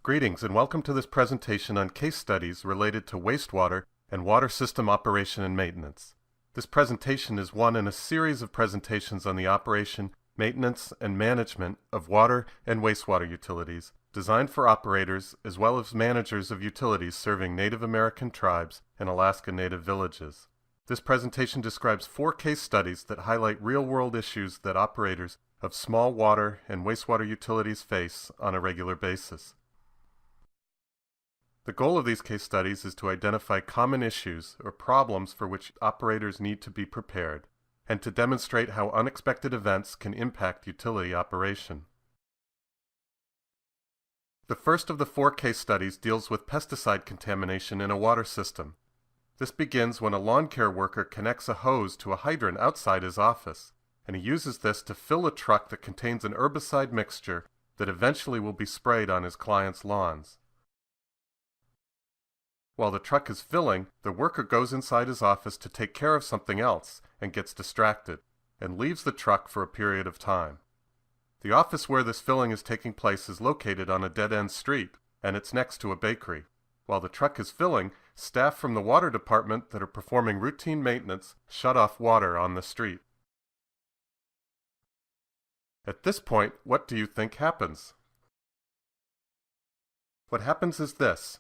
Greetings and welcome to this presentation on case studies related to wastewater and water system operation and maintenance. This presentation is one in a series of presentations on the operation, maintenance, and management of water and wastewater utilities designed for operators as well as managers of utilities serving Native American tribes and Alaska Native villages. This presentation describes 4 case studies that highlight real-world issues that operators of small water and wastewater utilities face on a regular basis. The goal of these case studies is to identify common issues or problems for which operators need to be prepared, and to demonstrate how unexpected events can impact utility operation. The first of the 4 case studies deals with pesticide contamination in a water system. This begins when a lawn care worker connects a hose to a hydrant outside his office, and he uses this to fill a truck that contains an herbicide mixture that eventually will be sprayed on his client's lawns. While the truck is filling, the worker goes inside his office to take care of something else and gets distracted, and leaves the truck for a period of time. The office where this filling is taking place is located on a dead-end street, and it's next to a bakery. While the truck is filling, staff from the water department that are performing routine maintenance shut off water on the street. At this point, what do you think happens? What happens is this.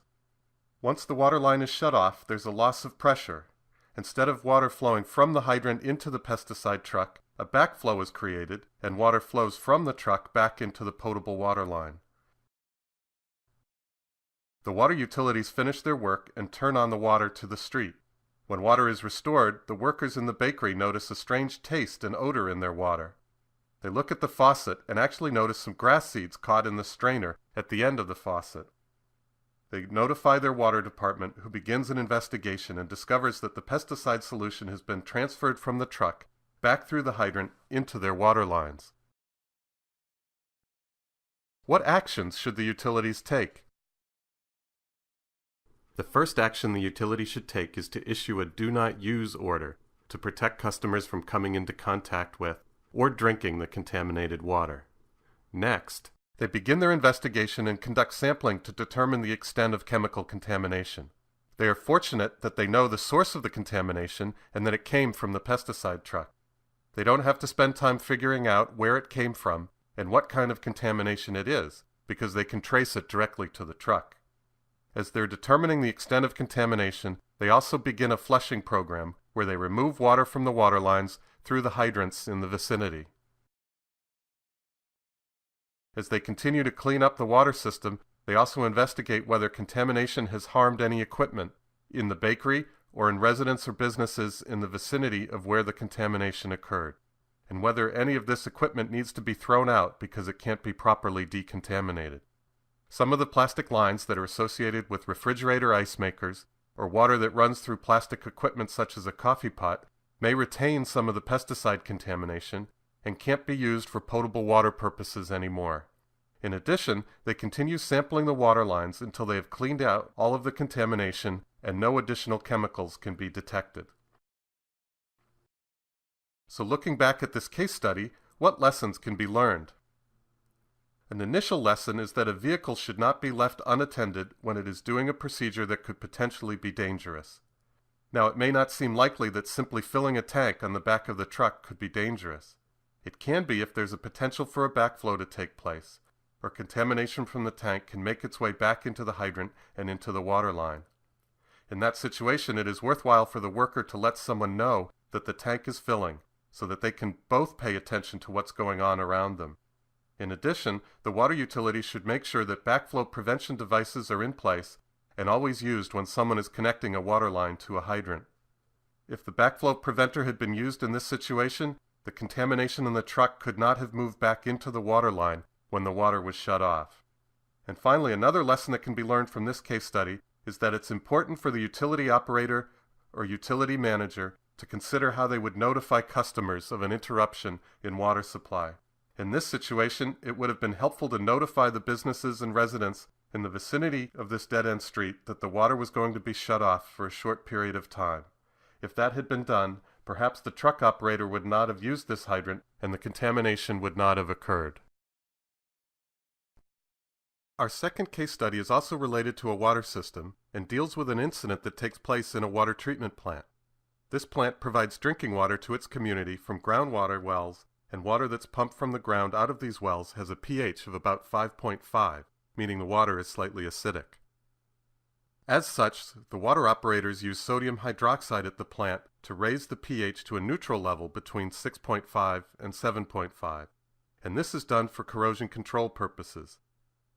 Once the water line is shut off, there's a loss of pressure. Instead of water flowing from the hydrant into the pesticide truck, a backflow is created, and water flows from the truck back into the potable water line. The water utilities finish their work and turn on the water to the street. When water is restored, the workers in the bakery notice a strange taste and odor in their water. They look at the faucet and actually notice some grass seeds caught in the strainer at the end of the faucet. They notify their water department, who begins an investigation and discovers that the pesticide solution has been transferred from the truck back through the hydrant into their water lines. What actions should the utilities take? The first action the utility should take is to issue a do not use order to protect customers from coming into contact with or drinking the contaminated water. Next, they begin their investigation and conduct sampling to determine the extent of chemical contamination. They are fortunate that they know the source of the contamination and that it came from the pesticide truck. They don't have to spend time figuring out where it came from and what kind of contamination it is, because they can trace it directly to the truck. As they're determining the extent of contamination, they also begin a flushing program where they remove water from the water lines through the hydrants in the vicinity. As they continue to clean up the water system, they also investigate whether contamination has harmed any equipment in the bakery or in residents or businesses in the vicinity of where the contamination occurred, and whether any of this equipment needs to be thrown out because it can't be properly decontaminated. Some of the plastic lines that are associated with refrigerator ice makers or water that runs through plastic equipment such as a coffee pot may retain some of the pesticide contamination and can't be used for potable water purposes anymore. In addition, they continue sampling the water lines until they have cleaned out all of the contamination and no additional chemicals can be detected. So looking back at this case study, what lessons can be learned? An initial lesson is that a vehicle should not be left unattended when it is doing a procedure that could potentially be dangerous. Now, it may not seem likely that simply filling a tank on the back of the truck could be dangerous. It can be if there's a potential for a backflow to take place, or contamination from the tank can make its way back into the hydrant and into the water line. In that situation, it is worthwhile for the worker to let someone know that the tank is filling, so that they can both pay attention to what's going on around them. In addition, the water utility should make sure that backflow prevention devices are in place and always used when someone is connecting a water line to a hydrant. If the backflow preventer had been used in this situation, the contamination in the truck could not have moved back into the water line when the water was shut off. And finally, another lesson that can be learned from this case study is that it's important for the utility operator or utility manager to consider how they would notify customers of an interruption in water supply. In this situation, it would have been helpful to notify the businesses and residents in the vicinity of this dead-end street that the water was going to be shut off for a short period of time. If that had been done, perhaps the truck operator would not have used this hydrant and the contamination would not have occurred. Our second case study is also related to a water system and deals with an incident that takes place in a water treatment plant. This plant provides drinking water to its community from groundwater wells, and water that's pumped from the ground out of these wells has a pH of about 5.5, meaning the water is slightly acidic. As such, the water operators use sodium hydroxide at the plant to raise the pH to a neutral level between 6.5 and 7.5, and this is done for corrosion control purposes.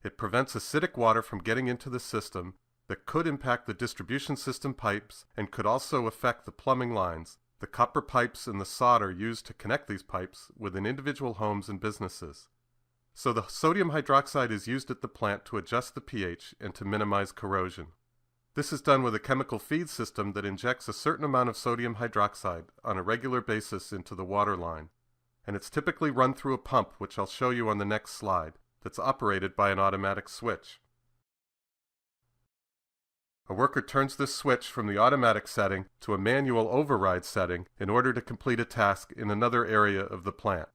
It prevents acidic water from getting into the system that could impact the distribution system pipes and could also affect the plumbing lines, the copper pipes and the solder used to connect these pipes within individual homes and businesses. So the sodium hydroxide is used at the plant to adjust the pH and to minimize corrosion. This is done with a chemical feed system that injects a certain amount of sodium hydroxide on a regular basis into the water line, and it's typically run through a pump, which I'll show you on the next slide, that's operated by an automatic switch. A worker turns this switch from the automatic setting to a manual override setting in order to complete a task in another area of the plant.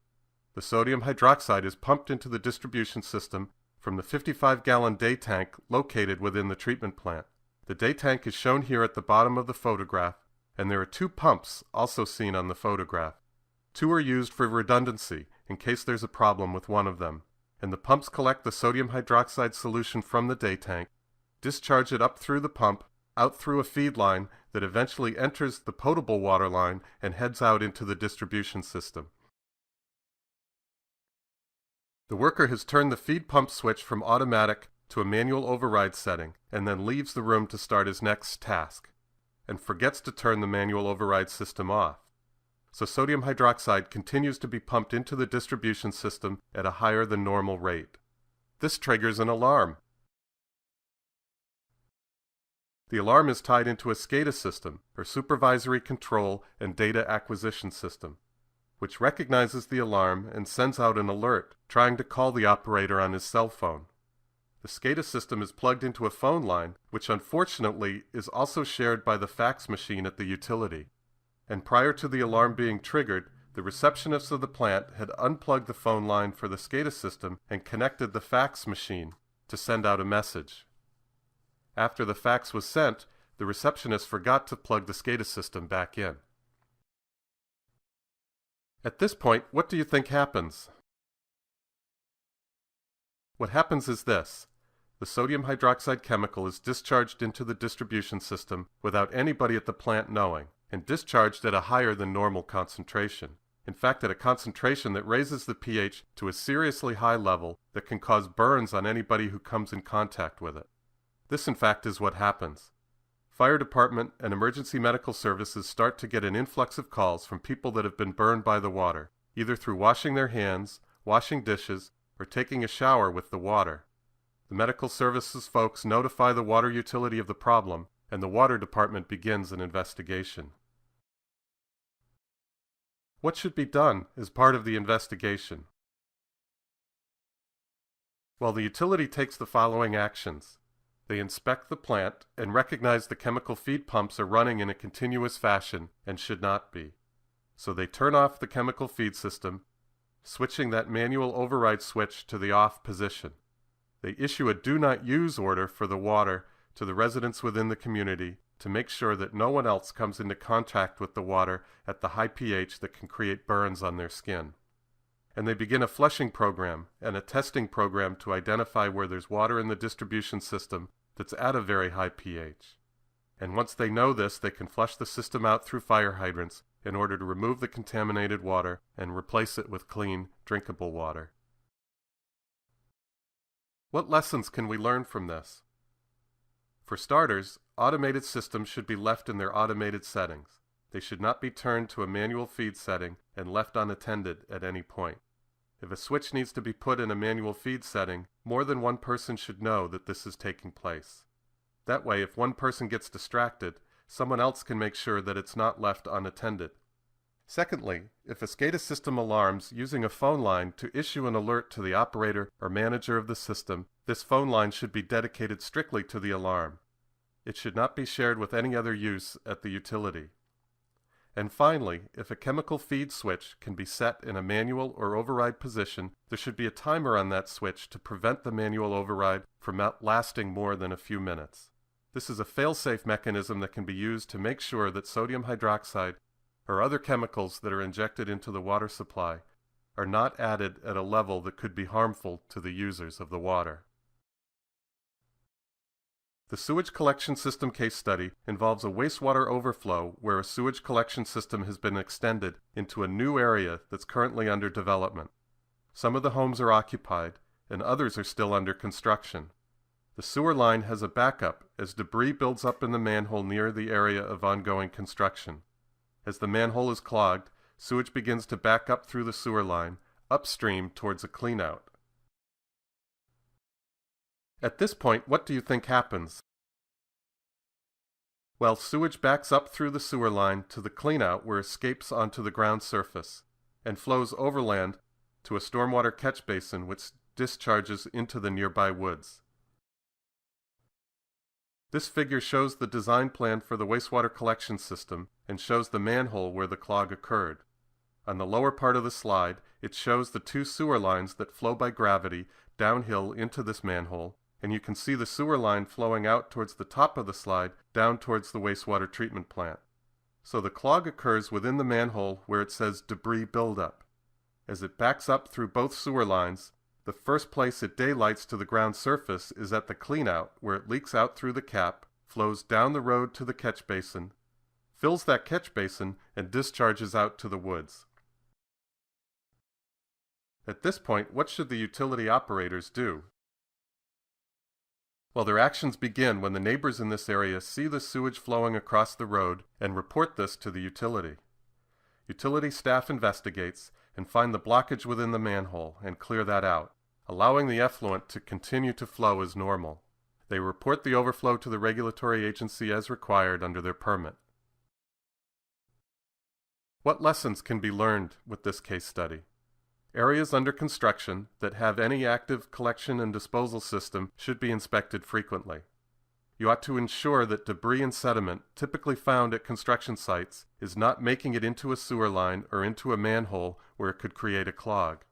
The sodium hydroxide is pumped into the distribution system from the 55-gallon day tank located within the treatment plant. The day tank is shown here at the bottom of the photograph, and there are two pumps also seen on the photograph. Two are used for redundancy in case there's a problem with one of them, and the pumps collect the sodium hydroxide solution from the day tank, discharge it up through the pump, out through a feed line that eventually enters the potable water line and heads out into the distribution system. The worker has turned the feed pump switch from automatic to a manual override setting and then leaves the room to start his next task, and forgets to turn the manual override system off. So sodium hydroxide continues to be pumped into the distribution system at a higher than normal rate. This triggers an alarm. The alarm is tied into a SCADA system, or Supervisory Control and Data Acquisition System, which recognizes the alarm and sends out an alert trying to call the operator on his cell phone. The SCADA system is plugged into a phone line, which unfortunately is also shared by the fax machine at the utility. And prior to the alarm being triggered, the receptionists of the plant had unplugged the phone line for the SCADA system and connected the fax machine to send out a message. After the fax was sent, the receptionist forgot to plug the SCADA system back in. At this point, what do you think happens? What happens is this. The sodium hydroxide chemical is discharged into the distribution system without anybody at the plant knowing, and discharged at a higher than normal concentration. In fact, at a concentration that raises the pH to a seriously high level that can cause burns on anybody who comes in contact with it. This, in fact, is what happens. Fire department and emergency medical services start to get an influx of calls from people that have been burned by the water, either through washing their hands, washing dishes, or taking a shower with the water. The medical services folks notify the water utility of the problem, and the water department begins an investigation. What should be done as part of the investigation? Well, the utility takes the following actions. They inspect the plant and recognize the chemical feed pumps are running in a continuous fashion and should not be. So they turn off the chemical feed system, switching that manual override switch to the off position. They issue a do not use order for the water to the residents within the community to make sure that no one else comes into contact with the water at the high pH that can create burns on their skin. And they begin a flushing program and a testing program to identify where there's water in the distribution system that's at a very high pH. And once they know this, they can flush the system out through fire hydrants in order to remove the contaminated water and replace it with clean, drinkable water. What lessons can we learn from this? For starters, automated systems should be left in their automated settings. They should not be turned to a manual feed setting and left unattended at any point. If a switch needs to be put in a manual feed setting, more than one person should know that this is taking place. That way, if one person gets distracted, someone else can make sure that it's not left unattended. Secondly, if a SCADA system alarms using a phone line to issue an alert to the operator or manager of the system, this phone line should be dedicated strictly to the alarm. It should not be shared with any other use at the utility. And finally, if a chemical feed switch can be set in a manual or override position, there should be a timer on that switch to prevent the manual override from lasting more than a few minutes. This is a fail-safe mechanism that can be used to make sure that sodium hydroxide or other chemicals that are injected into the water supply are not added at a level that could be harmful to the users of the water. The sewage collection system case study involves a wastewater overflow where a sewage collection system has been extended into a new area that's currently under development. Some of the homes are occupied, and others are still under construction. The sewer line has a backup as debris builds up in the manhole near the area of ongoing construction. As the manhole is clogged, sewage begins to back up through the sewer line, upstream towards a cleanout. At this point, what do you think happens? Well, sewage backs up through the sewer line to the cleanout where it escapes onto the ground surface and flows overland to a stormwater catch basin which discharges into the nearby woods. This figure shows the design plan for the wastewater collection system and shows the manhole where the clog occurred. On the lower part of the slide, it shows the two sewer lines that flow by gravity downhill into this manhole, and you can see the sewer line flowing out towards the top of the slide down towards the wastewater treatment plant. So the clog occurs within the manhole where it says debris buildup. As it backs up through both sewer lines, the first place it daylights to the ground surface is at the cleanout where it leaks out through the cap, flows down the road to the catch basin, fills that catch basin, and discharges out to the woods. At this point, what should the utility operators do? Well, their actions begin when the neighbors in this area see the sewage flowing across the road and report this to the utility. Utility staff investigates and find the blockage within the manhole and clear that out, allowing the effluent to continue to flow as normal. They report the overflow to the regulatory agency as required under their permit. What lessons can be learned with this case study? Areas under construction that have any active collection and disposal system should be inspected frequently. You ought to ensure that debris and sediment typically found at construction sites is not making it into a sewer line or into a manhole where it could create a clog.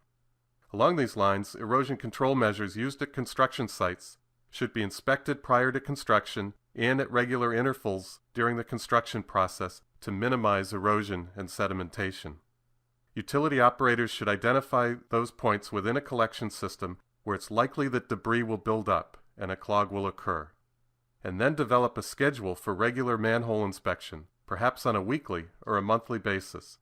Along these lines, erosion control measures used at construction sites should be inspected prior to construction and at regular intervals during the construction process to minimize erosion and sedimentation. Utility operators should identify those points within a collection system where it's likely that debris will build up and a clog will occur, and then develop a schedule for regular manhole inspection, perhaps on a weekly or a monthly basis.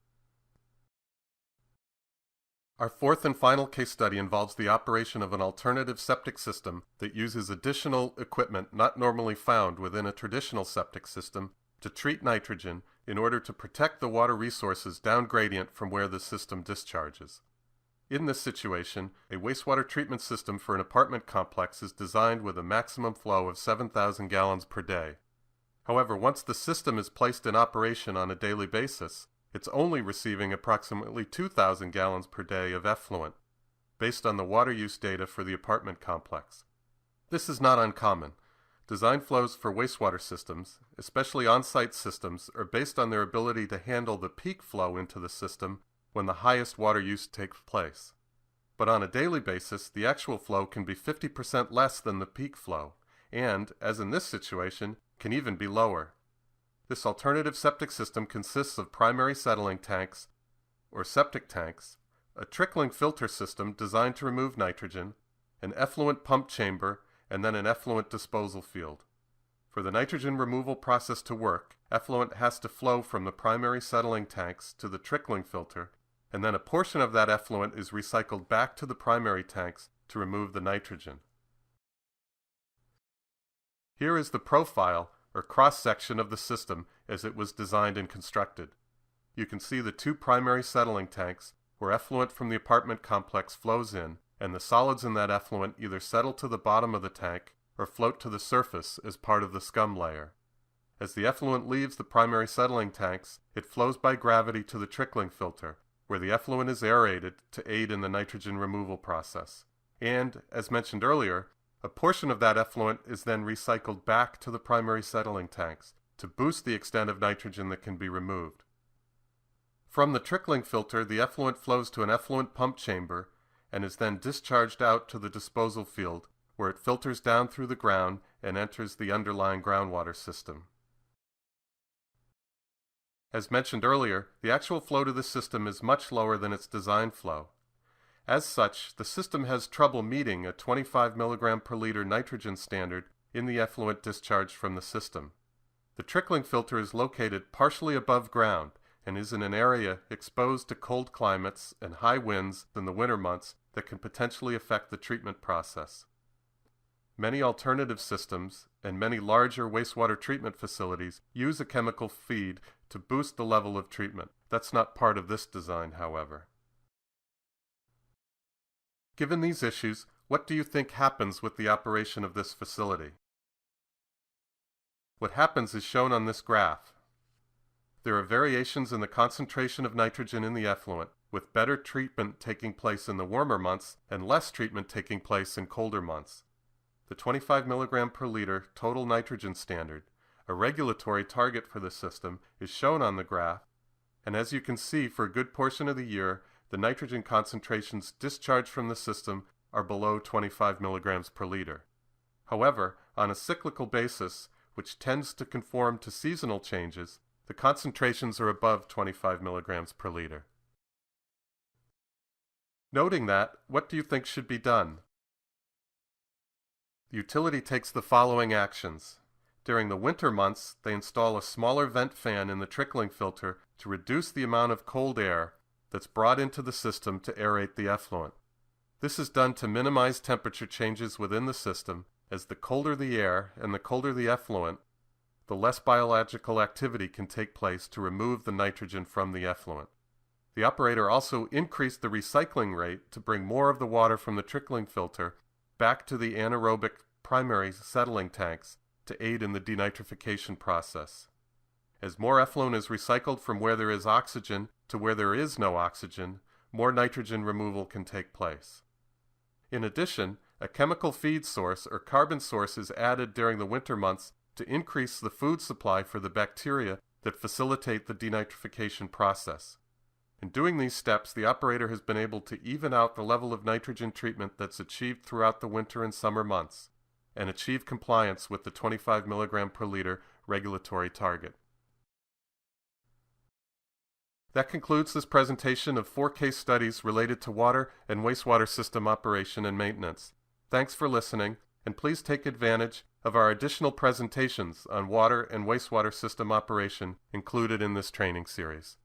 Our fourth and final case study involves the operation of an alternative septic system that uses additional equipment not normally found within a traditional septic system to treat nitrogen in order to protect the water resources down gradient from where the system discharges. In this situation, a wastewater treatment system for an apartment complex is designed with a maximum flow of 7,000 gallons per day. However, once the system is placed in operation on a daily basis, it's only receiving approximately 2,000 gallons per day of effluent, based on the water use data for the apartment complex. This is not uncommon. Design flows for wastewater systems, especially on-site systems, are based on their ability to handle the peak flow into the system when the highest water use takes place. But on a daily basis, the actual flow can be 50% less than the peak flow, and, as in this situation, can even be lower. This alternative septic system consists of primary settling tanks, or septic tanks, a trickling filter system designed to remove nitrogen, an effluent pump chamber, and then an effluent disposal field. For the nitrogen removal process to work, effluent has to flow from the primary settling tanks to the trickling filter, and then a portion of that effluent is recycled back to the primary tanks to remove the nitrogen. Here is the profile, or cross-section of the system as it was designed and constructed. You can see the two primary settling tanks where effluent from the apartment complex flows in, and the solids in that effluent either settle to the bottom of the tank or float to the surface as part of the scum layer. As the effluent leaves the primary settling tanks, it flows by gravity to the trickling filter, where the effluent is aerated to aid in the nitrogen removal process. And, as mentioned earlier, a portion of that effluent is then recycled back to the primary settling tanks to boost the extent of nitrogen that can be removed. From the trickling filter, the effluent flows to an effluent pump chamber and is then discharged out to the disposal field, where it filters down through the ground and enters the underlying groundwater system. As mentioned earlier, the actual flow to the system is much lower than its design flow. As such, the system has trouble meeting a 25 mg per liter nitrogen standard in the effluent discharged from the system. The trickling filter is located partially above ground and is in an area exposed to cold climates and high winds in the winter months that can potentially affect the treatment process. Many alternative systems and many larger wastewater treatment facilities use a chemical feed to boost the level of treatment. That's not part of this design, however. Given these issues, what do you think happens with the operation of this facility? What happens is shown on this graph. There are variations in the concentration of nitrogen in the effluent, with better treatment taking place in the warmer months and less treatment taking place in colder months. The 25 mg per liter total nitrogen standard, a regulatory target for the system, is shown on the graph, and as you can see, for a good portion of the year, the nitrogen concentrations discharged from the system are below 25 mg per liter. However, on a cyclical basis, which tends to conform to seasonal changes, the concentrations are above 25 mg per liter. Noting that, what do you think should be done? The utility takes the following actions. During the winter months, they install a smaller vent fan in the trickling filter to reduce the amount of cold air that's brought into the system to aerate the effluent. This is done to minimize temperature changes within the system, as the colder the air and the colder the effluent, the less biological activity can take place to remove the nitrogen from the effluent. The operator also increased the recycling rate to bring more of the water from the trickling filter back to the anaerobic primary settling tanks to aid in the denitrification process. As more effluent is recycled from where there is oxygen to where there is no oxygen, more nitrogen removal can take place. In addition, a chemical feed source or carbon source is added during the winter months to increase the food supply for the bacteria that facilitate the denitrification process. In doing these steps, the operator has been able to even out the level of nitrogen treatment that's achieved throughout the winter and summer months, and achieve compliance with the 25 mg per liter regulatory target. That concludes this presentation of 4 case studies related to water and wastewater system operation and maintenance. Thanks for listening, and please take advantage of our additional presentations on water and wastewater system operation included in this training series.